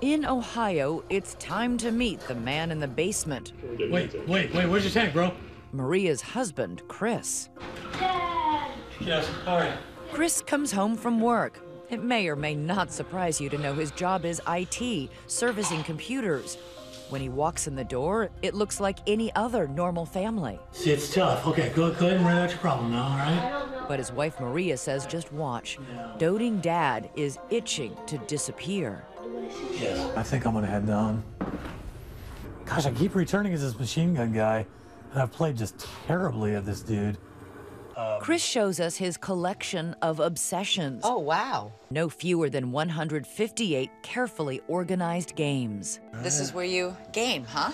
In Ohio, it's time to meet the man in the basement, Wait, where's your tank, bro? Maria's husband, Chris. Dad! Yes, all right. Chris comes home from work. It may or may not surprise you to know his job is IT, servicing computers. When he walks in the door, it looks like any other normal family. See, it's tough. Okay, go ahead and write out your problem now, all right? But his wife Maria says just watch. Doting dad is itching to disappear. Yes. I think I'm gonna head down. Gosh, I keep returning as this machine gun guy, and I've played just terribly at this dude. Chris shows us his collection of obsessions. Oh, wow. No fewer than 158 carefully organized games. This is where you game, huh?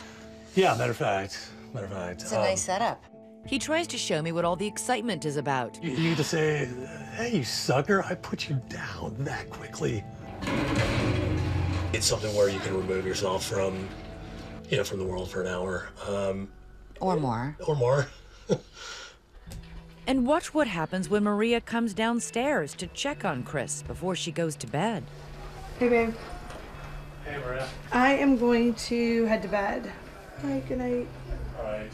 Yeah, matter of fact. It's a nice setup. He tries to show me what all the excitement is about. You get to say, hey, you sucker, I put you down that quickly. It's something where you can remove yourself from, from the world for an hour. Or more. Or more. And watch what happens when Maria comes downstairs to check on Chris before she goes to bed. Hey, babe. Hey, Maria. I am going to head to bed. Bye, good night. All right.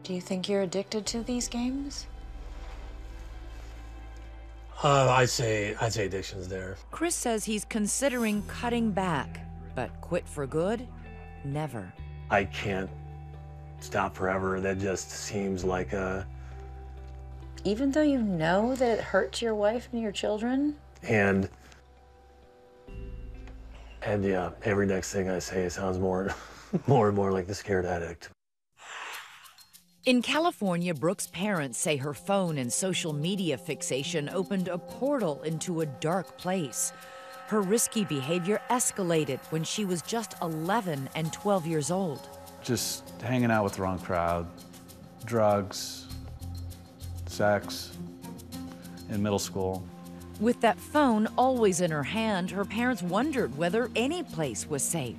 Do you think you're addicted to these games? I'd say addiction's there. Chris says he's considering cutting back, but quit for good? Never. I can't stop forever. That just seems like a... Even though you know that it hurts your wife and your children? And yeah, every next thing I say sounds more and more like the scared addict. In California, Brooke's parents say her phone and social media fixation opened a portal into a dark place. Her risky behavior escalated when she was just 11 and 12 years old. Just hanging out with the wrong crowd, drugs, sex, in middle school. With that phone always in her hand, her parents wondered whether any place was safe.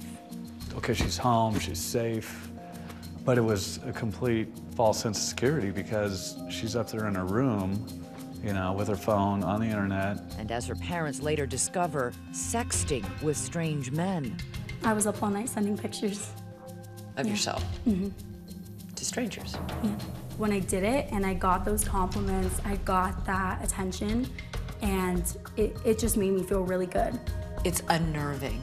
Okay, she's home, she's safe, but it was a complete false sense of security because she's up there in her room, with her phone on the internet. And as her parents later discover, sexting with strange men. I was up all night sending pictures. Of yourself? Mm-hmm. To strangers? Yeah. When I did it and I got those compliments, I got that attention, and it just made me feel really good. It's unnerving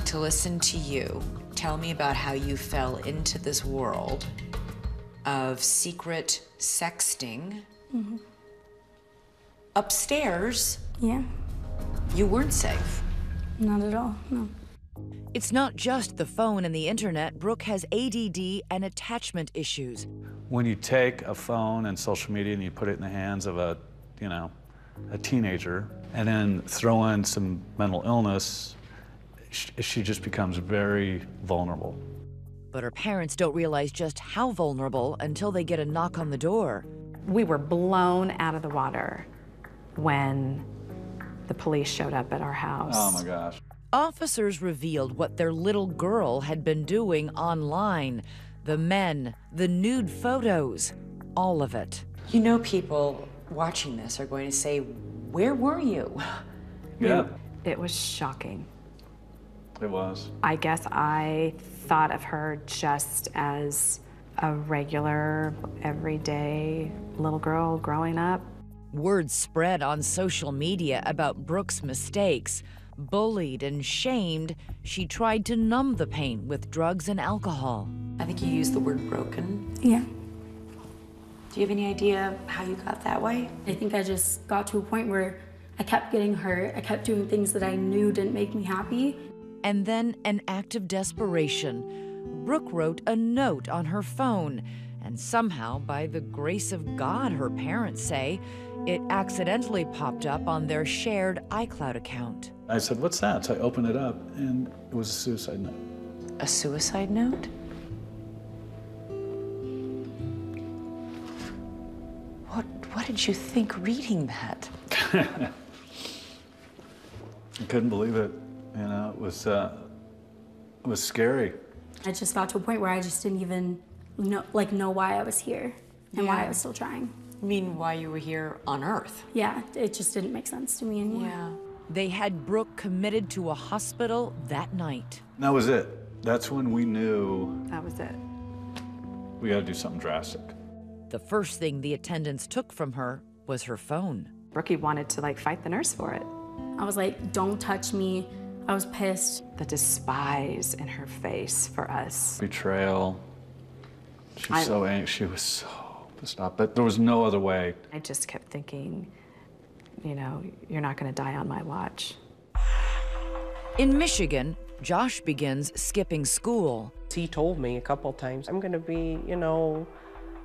to listen to you tell me about how you fell into this world of secret sexting. Mm-hmm. Upstairs, Yeah, you weren't safe. not at all, no. It's not just the phone and the internet. Brooke has ADD and attachment issues. When you take a phone and social media and you put it in the hands of a teenager, and then throw in some mental illness, she just becomes very vulnerable. But her parents don't realize just how vulnerable until they get a knock on the door. We were blown out of the water when the police showed up at our house. Oh my gosh. Officers revealed what their little girl had been doing online. The men, the nude photos, all of it. People watching this are going to say, where were you? Yeah, It was shocking. it was. I guess I thought of her just as a regular, everyday little girl growing up. Word spread on social media about Brooke's mistakes. Bullied and shamed, she tried to numb the pain with drugs and alcohol. I think you used the word broken. Yeah. Do you have any idea how you got that way? I think I just got to a point where I kept getting hurt. I kept doing things that I knew didn't make me happy. And then an act of desperation. Brooke wrote a note on her phone, and somehow, by the grace of God, her parents say, it accidentally popped up on their shared iCloud account. I said, what's that? So I opened it up, and it was a suicide note. A suicide note? What did you think reading that? I couldn't believe it. It was scary. I just got to a point where I just didn't even know why I was here and why I was still trying. You mean why you were here on Earth? Yeah, it just didn't make sense to me anymore. Yeah. They had Brooke committed to a hospital that night. That was it. That's when we knew That was it. we got to do something drastic. The first thing the attendants took from her was her phone. Brookie wanted to like fight the nurse for it. I was like, don't touch me. I was pissed. The despise in her face for us. Betrayal. She was so angry. She was so pissed off. But there was no other way. I just kept thinking, you know, you're not going to die on my watch. In Michigan, Josh begins skipping school. He told me a couple times, I'm going to be, you know,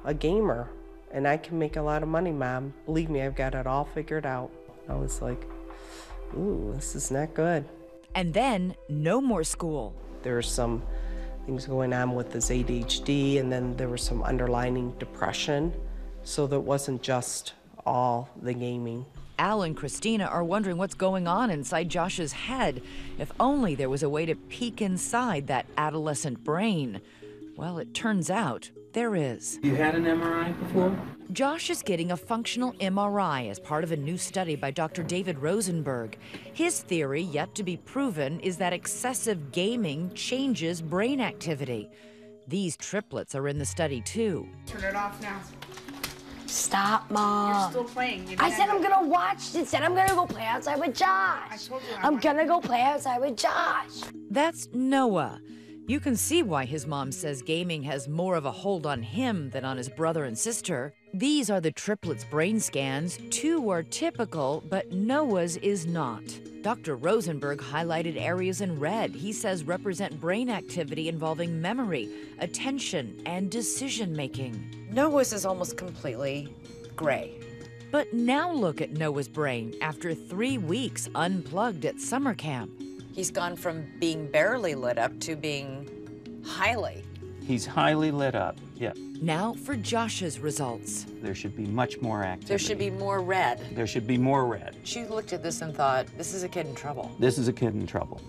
a gamer, and I can make a lot of money, Mom. Believe me, I've got it all figured out. I was like, ooh, this is not good. And then, no more school. There were some things going on with his ADHD, and then there was some underlying depression, so that wasn't just all the gaming. Al and Christina are wondering what's going on inside Josh's head. If only there was a way to peek inside that adolescent brain. Well, it turns out there is. You had an MRI before? Josh is getting a functional MRI as part of a new study by Dr. David Rosenberg. His theory, yet to be proven, is that excessive gaming changes brain activity. These triplets are in the study too. Turn it off now. Stop, Mom. You're still playing. I said I'm gonna watch. Instead, I'm gonna go play outside with Josh. I told you I'm gonna go play outside with Josh. That's Noah. You can see why his mom says gaming has more of a hold on him than on his brother and sister. These are the triplets' brain scans. 2 are typical, but Noah's is not. Dr. Rosenberg highlighted areas in red he says represent brain activity involving memory, attention, and decision-making. Noah's is almost completely gray. But now look at Noah's brain after 3 weeks unplugged at summer camp. He's gone from being barely lit up to being highly. He's highly lit up, yeah. Now for Josh's results. There should be much more activity. There should be more red. There should be more red. She looked at this and thought, this is a kid in trouble. This is a kid in trouble.